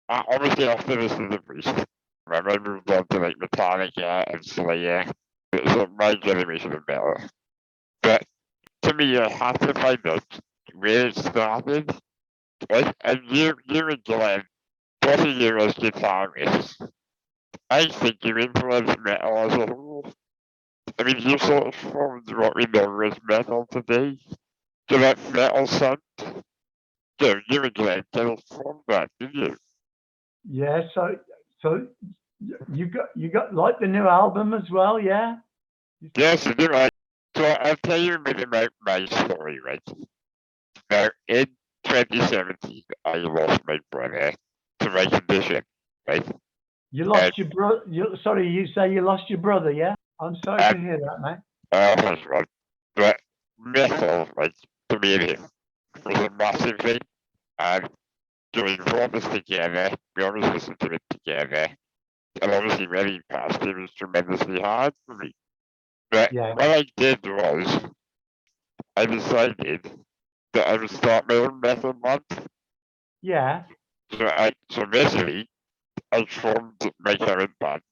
Obviously after this is the Priest, when I moved on to like Metallica and Slayer, it was like my generation of metal. But to me, I have to find out where it started. Like, and you and Glenn, both of you as guitarists, I think you influenced metal as a whole. I mean, you sort of formed what we know as metal today. So that metal sound, you and Glenn kind of formed that, didn't you? Yeah, so you got like the new album as well, yeah? Yes, you do. So I'll tell you a bit about my story, right? Now, in 2017, I lost my brother to my condition, right? You And lost your brother. Sorry, you say you lost your brother, yeah? I'm sorry to um, hear that, mate. that's right. But metal, like, to me and him, was a massive thing. And doing performance together, we always listened to it together. And obviously, when he passed, it was tremendously hard for me. But Yeah, what I did was, I decided that I would start my own metal month. yeah. So basically, I formed my current band,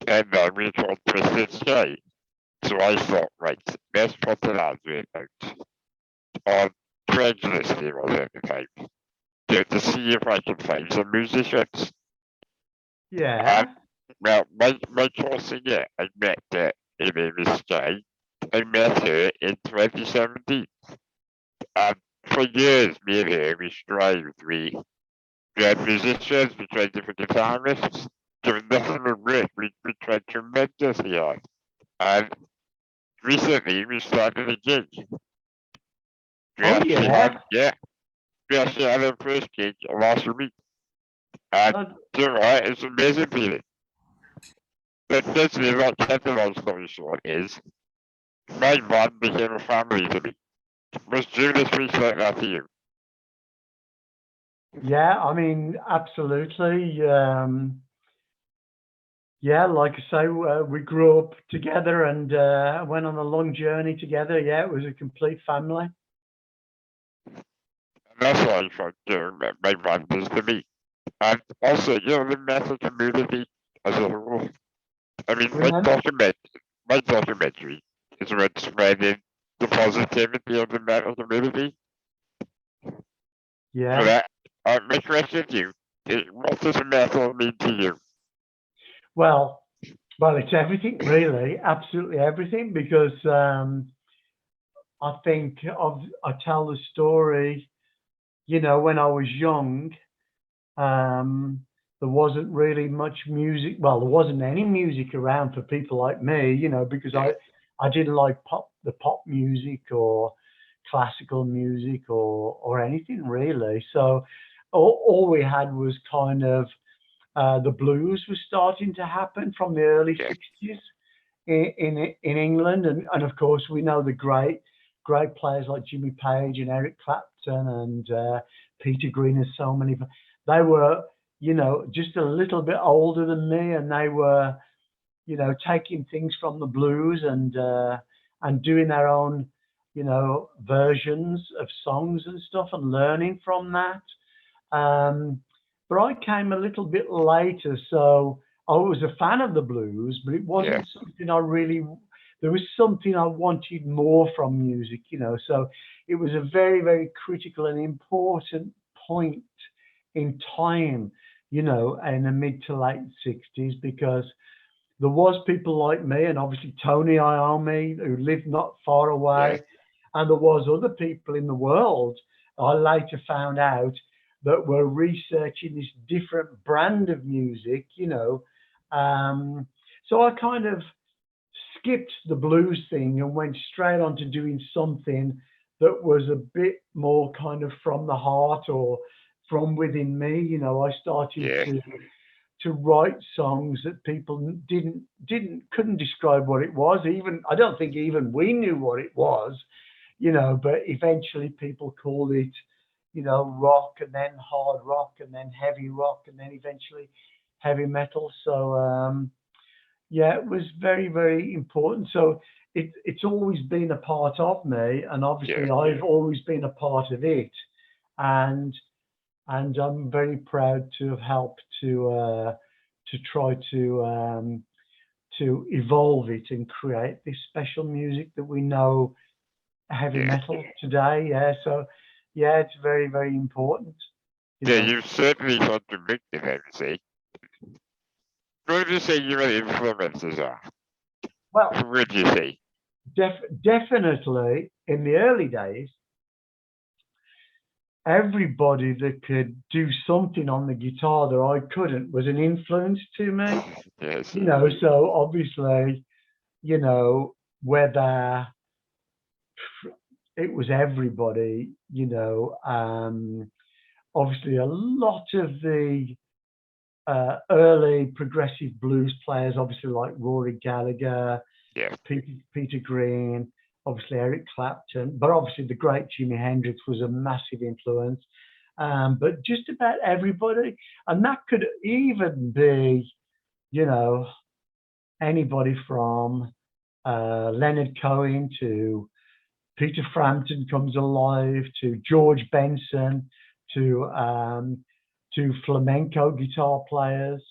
and we called Twisted Sky. So I thought, right, let's put an advert out on Craigslist it was at the time, to see if I could find some musicians. And Yeah. well, my core singer, I met her in the Sky. I met her in 2017. And for years, me and her, we strived. We had musicians, we tried different guitarists. There was nothing would work. We tried tremendously hard. And recently, we started a gig. We Oh, actually had, yeah. yeah, we actually had our first gig last week. And Uh, you're right, it's an amazing feeling. But basically, what kept the long story short is, my band became a family to me. Was Judas Priest like that to you? yeah, I mean, absolutely. Yeah, like I say, we grew up together and went on a long journey together. Yeah, it was a complete family. And that's what I found my band is to me. And also, the metal community as a whole. I mean, Remember? my documentary is about spreading the positivity of the metal community. So Yeah. that, my question to you is, what does metal mean to you? Well, well, it's everything really, absolutely everything, because I think I tell the story. When I was young, um, there wasn't really much music. Well, there wasn't any music around for people like me. Because Yeah, I didn't like the pop music or classical music or anything really. So all we had was kind of the blues was starting to happen from the early yeah, 60s in England, and of course we know the great players like Jimmy Page and Eric Clapton and Peter Green and so many. They were just a little bit older than me, and they were taking things from the blues and doing their own versions of songs and stuff and learning from that. But I came a little bit later, so I was a fan of the blues, but it yeah, wasn't something I really. There was something I wanted more from music. So it was a very, very critical and important point in time, in the mid to late 60s, because there was people like me and obviously Tony Iommi who lived not far yeah, away, and there was other people in the world I later found out that were researching this different brand of music. Um, so I kind of skipped the blues thing and went straight on to doing something that was a bit more kind of from the heart or from within me. I started yeah, to write songs that people didn't couldn't describe what it was. Even I don't think even we knew what it was. But eventually people called it rock and then hard rock and then heavy rock and then eventually heavy metal. So yeah, it was very, very important. So it's always been a part of me, and yeah, obviously I've always been a part of it. And and I'm very proud to have helped to try to evolve it and create this special music that we know heavy Yeah. metal today. Yeah, so yeah, it's very, very important. You Yeah, know, you've certainly contributed, I would say. What would you say your influences are? well, Who would you say? definitely in the early days, everybody that could do something on the guitar that I couldn't was an influence to me. Yes, You know, so obviously, whether it was everybody, obviously a lot of the early progressive blues players, obviously like Rory Gallagher, yeah, Peter Green, obviously Eric Clapton, but obviously the great Jimi Hendrix was a massive influence. But just about everybody, and that could even be, you know, anybody from Leonard Cohen to Peter Frampton comes alive to George Benson to flamenco guitar players,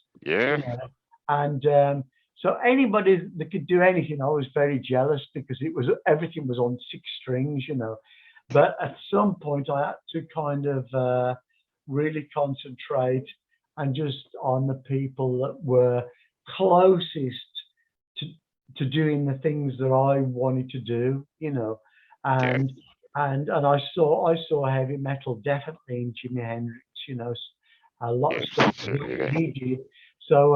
you yeah. know, and so anybody that could do anything, I was very jealous because it was everything was on six strings, you know. But at some point, I had to kind of really concentrate and just on the people that were closest to to doing the things that I wanted to do, you know, Yeah, and and I saw heavy metal definitely in Jimi Hendrix, you know, a lot of yes, stuff certainly. he did. So,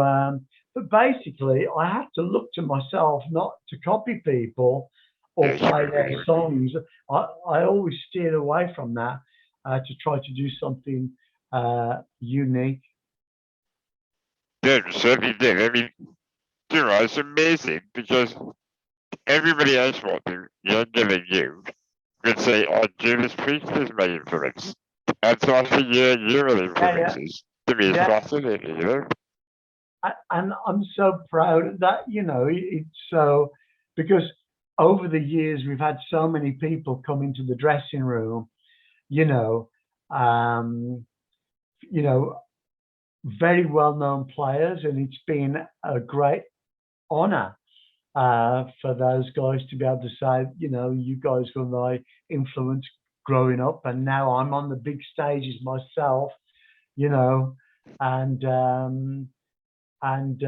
but basically, I had to look to myself not to copy people or Yes, play their certainly. songs. I always steered away from that to try to do something unique. Yeah, you certainly did. I mean, it's amazing because everybody else watching, younger than you, would say, oh, Judas Priest is my influence. And so I think your Yeah, yeah, influences to me is yeah. fascinating, you know? And I'm so proud of that. You know, it's so because over the years we've had so many people come into the dressing room. You know, um, you know, very well known players, and it's been a great honor for those guys to be able to say, you know, you guys were my influence growing up, and now I'm on the big stages myself. You know, and and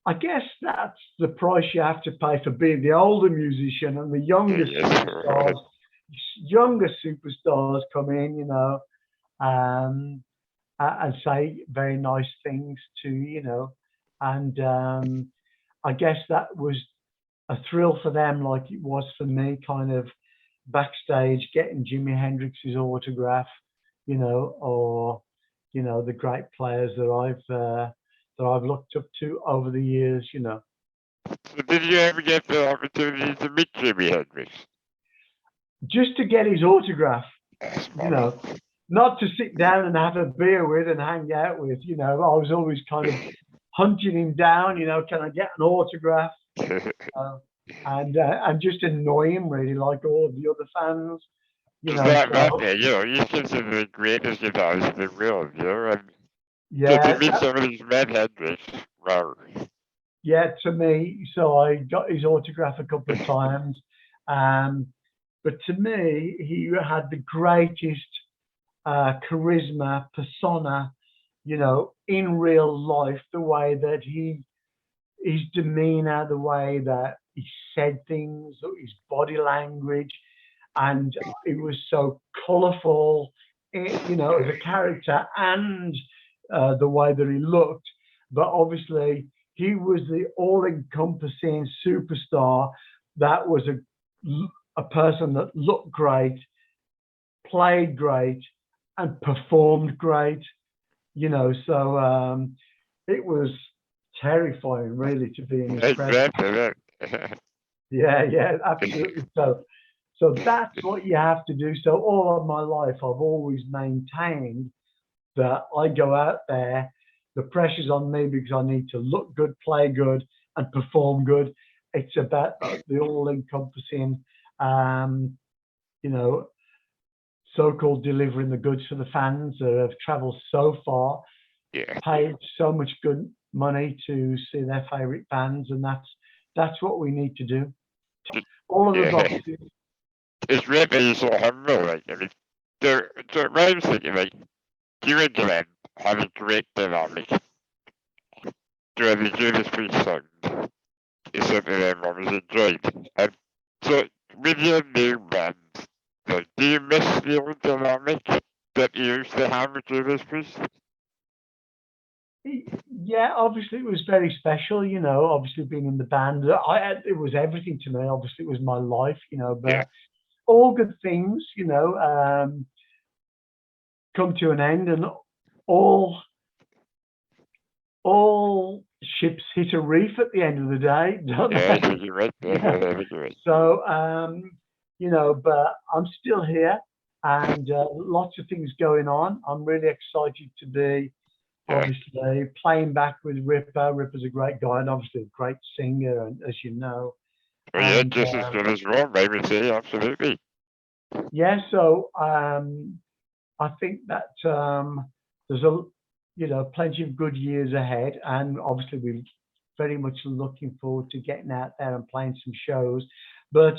I guess that's the price you have to pay for being the older musician and the Yeah, younger yes. superstars. Younger superstars come in, you know, um, and say very nice things to you know, and I guess that was a thrill for them, like it was for me, kind of backstage getting Jimi Hendrix's autograph, you know, or you know the great players that I've looked up to over the years, you know. So did you ever get the opportunity to meet Jimi Hendrix? Just to get his autograph, That's you funny. know, not to sit down and have a beer with and hang out with, you know. I was always kind of hunting him down, you know, can I get an autograph? Uh, and just annoy him really, like all of the other fans, you It's know. not that So bad, he's considered the greatest guitarist in the world, and to yeah, meet somebody who's met Hendrix, wow. yeah, to me, so I got his autograph a couple of times. Um, but to me, he had the greatest charisma, persona, you know, in real life, the way that his demeanor, the way that he said things, his body language, and it was so colorful, you know, as a character and the way that he looked. But obviously, he was the all-encompassing superstar that was a person that looked great, played great, and performed great. You know, so it was terrifying, really, to be in his presence. Exactly that. Yeah, yeah, absolutely. So that's what you have to do. So all of my life, I've always maintained that I go out there, the pressure's on me because I need to look good, play good, and perform good. It's about the all-encompassing, um, you know, so-called delivering the goods for the fans that have travelled so far, Yeah, paid so much good money to see their favourite bands, and that's what we need to do. All of the yeah. boxes. It's really so humble. Like, I mean, the what I'm thinking, like, you and Glenn have a great dynamic during the Judas Priest songs. It's something I've always enjoyed. And so, with your new band, like, do you miss the old dynamic that you used to have with Judas Priest? Yeah, obviously it was very special, obviously being in the band. It was everything to me. Obviously it was my life, Yeah, but all good things, come to an end, and all all ships hit a reef at the end of the day, don't yeah, I they? think you're right. Yeah, Yeah. I think you're right. So, but I'm still here, and lots of things going on. I'm really excited to be Yeah. obviously playing back with Ripper. Ripper's a great guy and obviously a great singer, and as you know, Well, yeah, and just as good as Ron, I would say, absolutely. yeah. So I think that there's plenty of good years ahead, and obviously we're very much looking forward to getting out there and playing some shows. But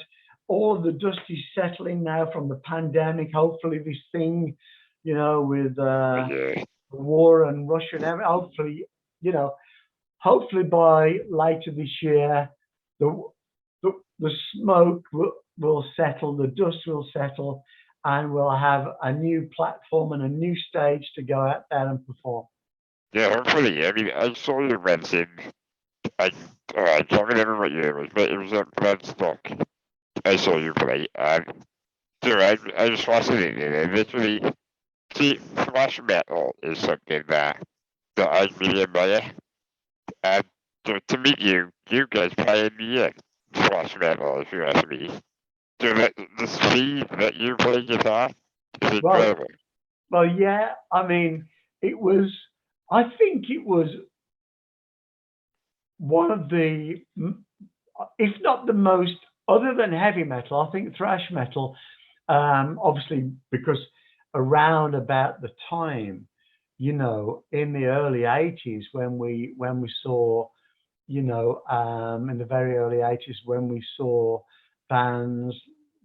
all of the dust is settling now from the pandemic. Hopefully, this thing, with But yeah, the war and Russia and everything, you know, hopefully by later this year, the the smoke will settle, the dust will settle, and we'll have a new platform and a new stage to go out there and perform. yeah, hopefully. I mean, I saw you once in, I, I can't remember what year it was, but it was at Bloodstock. I saw you play, and so I was fascinated. And literally, see, thrash metal is something that I really admire. And so to meet you, you guys pioneered thrash metal, if you ask me. So the speed that you play guitar is Well, incredible. yeah. I mean, it was. I think it was one of the, if not the most, other than heavy metal. I think thrash metal, obviously because around about the time, in the early '80s when we saw, in the very early '80s when we saw bands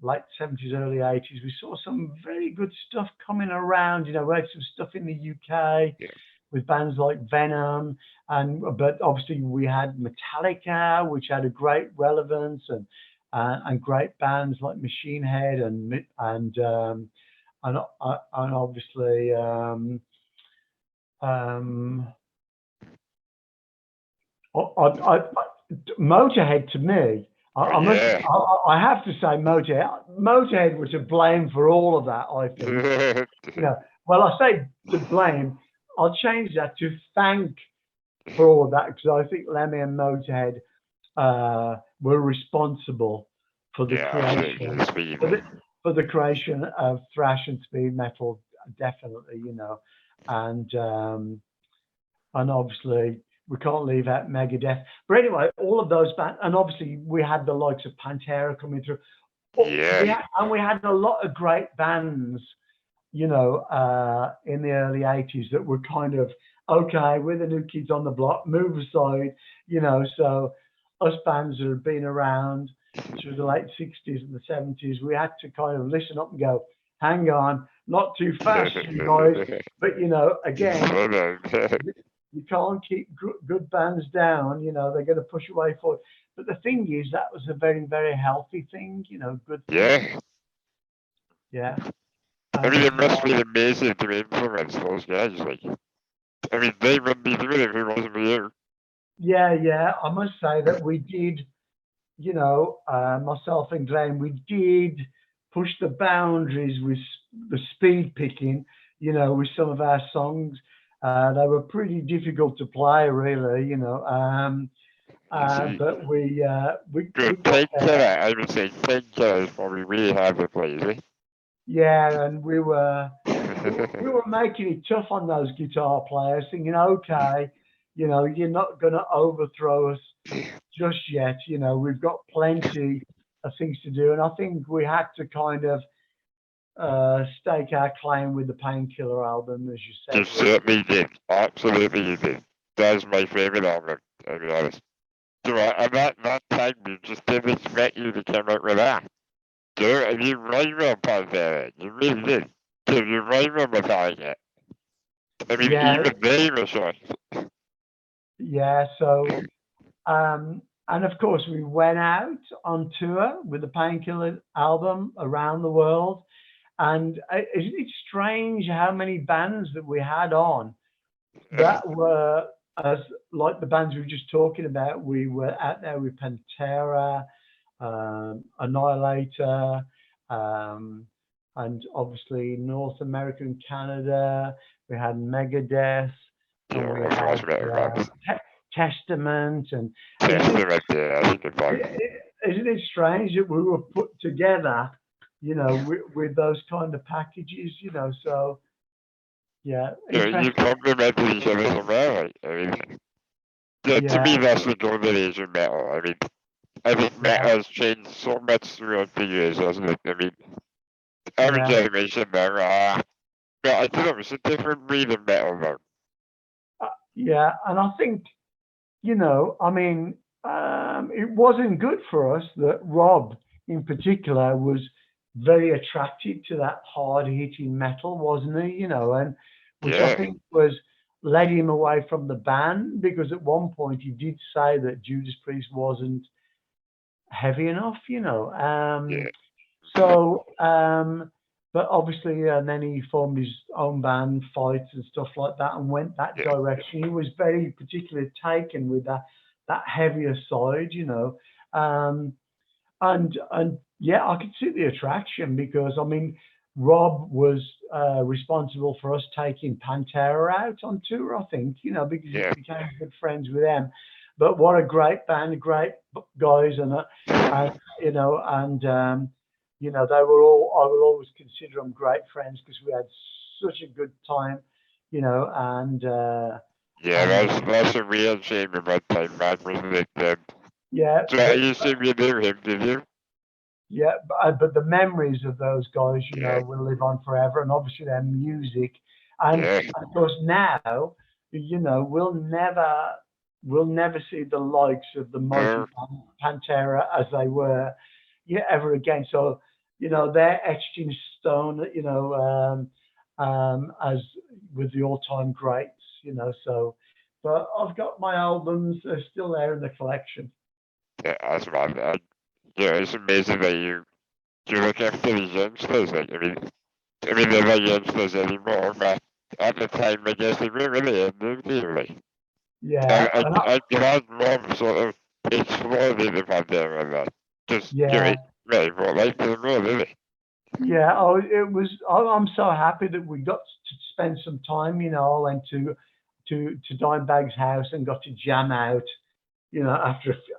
late '70s, early '80s, we saw some very good stuff coming around. We had some stuff in the UK Yeah, with bands like Venom, but obviously we had Metallica, which had a great relevance, and great bands like Machine Head and obviously um, Motorhead to me. oh I must. yeah. I have to say Motorhead was to blame for all of that. I think. Well, I say to blame. I'll change that to thank for all of that, because I think Lemmy and Motorhead were responsible for the Yeah, absolutely. creation The speed. for the creation of thrash and speed metal, definitely. And obviously we can't leave out Megadeth. But anyway, all of those bands, and obviously we had the likes of Pantera coming through. Yeah, We had a lot of great bands, in the early '80s that were kind of okay. We're the new kids on the block. Move aside, So us bands that have been around through the late '60s and the '70s, we had to kind of listen up and go, hang on, not too fast, you guys. But again, hold on. you can't keep good bands down. They're going to push away forward. But the thing is, that was a very, very healthy thing. Good thing. Yeah, Yeah. I mean, And it must be amazing to influence those guys. Like, I mean, they wouldn't be doing it if it wasn't for you. yeah, I must say that we did. Myself and Glenn, we did push the boundaries with the speed picking. With some of our songs, they were pretty difficult to play, really. You see, But we good got there. painkiller. I would say painkiller is probably really hard to play, is Yeah, and we were we it? were making it tough on those guitar players, thinking, okay, you're not going to overthrow us just yet. We've got plenty of things to do, and I think we had to kind of stake our claim with the Painkiller album, as you You said. certainly did. Absolutely you did. That's my favourite album, to be honest. And that time you just didn't expect you to come out with that. And you right well, Pantera. You really did. You're right well Metallica. I mean, Yeah, even they were shocked. yeah. So, and of course, we went out on tour with the Painkiller album around the world. And isn't it strange how many bands that we had on that were as like the bands we were just talking about? We were out there with Pantera, Annihilator, um, and obviously North America and Canada. We had Megadeth, and we Yeah, had that's better, man. Testament, and isn't Testament, yeah, I think it's fine. isn't it strange that we were put together, with those kind of packages, so yeah, You interesting. complement each other so well. I mean, yeah, to me, Yeah, that's the golden age of metal. I think metal yeah, has changed so much throughout the years, hasn't it? I mean, every yeah, generation now, but I don't know, it's a different breed of metal now. yeah. And I think, I mean, it wasn't good for us that Rob, in particular, was very attracted to that hard hitting metal, wasn't he? And which I Yeah, think was led him away from the band, because at one point he did say that Judas Priest wasn't heavy enough. yeah, So, but obviously, and then he formed his own band, Fights and stuff like that, and went that yeah, direction. He was very particularly taken with that heavier side, um, and yeah, I could see the attraction, because I mean, Rob was responsible for us taking Pantera out on tour, I think, because he yeah. became good friends with them. But what a great band, great guys, and they were all. I will always consider them great friends, because we had such a good time, and Yeah, and that's a real shame about time, man, wasn't it? yeah, So I used to be near him, did you? yeah, but the memories of those guys, Yeah, will live on forever, and obviously their music, and yeah, of course now, we'll never see the likes of the mighty no, Pantera as they were, yeah, ever again. So, they're etched in stone, as with the all-time greats, So, but I've got my albums; they're still there in the collection. yeah, that's right. Yeah, it's amazing that you look after these youngsters. Like, I mean, they're not youngsters anymore, but at the time, I guess they were really into it, like. Yeah, and I'm glad Rob sort of explored into Pantera and that. Just, yeah. really brought life to the world, didn't it? Yeah, oh, it was. I'm so happy that we got to spend some time. I went to Dimebag's house and got to jam out.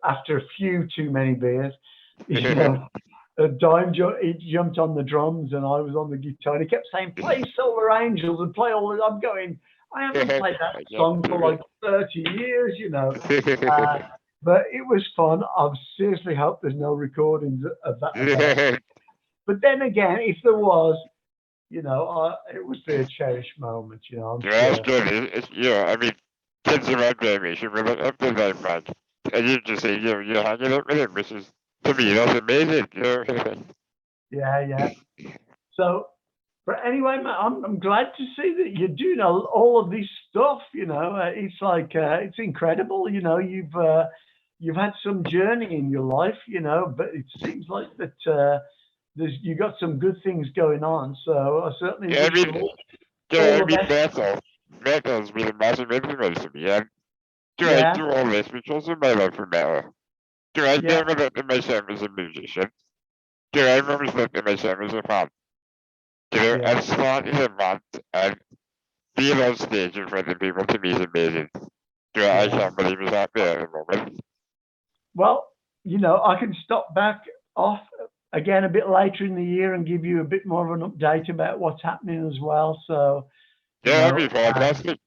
After a few too many beers. You know, he jumped on the drums and I was on the guitar. And he kept saying, "Play Silver Angels and play all." I'm going, I haven't played that I can't song for do like 30 years. Uh, but it was fun. I seriously hope there's no recordings of that event. it. But then again, if there was, it would be a cherished moment, I'm Yeah, that's sure. good. I mean, kids around my age should really up to that, man. And you just say, you're hanging out with him, which is, to me, that's amazing. Yeah, yeah. So, but anyway, man, I'm glad to see that you're doing all of this stuff. It's like it's incredible. You've had some journey in your life, but it seems like that you got some good things going on. So I certainly Yeah, wish you all I the mean, best. metal's been a massive influence to me. And I Yeah, do all this because of my love for metal. I yeah, never looked at myself as a musician. I've always looked at myself as a fan. yeah. I started a band and being on stage in front of people to me is amazing. I Yeah. can't believe it's happening at the moment. Well, I can stop back off again a bit later in the year and give you a bit more of an update about what's happening as well. So, you Yeah, that'd be know, fantastic.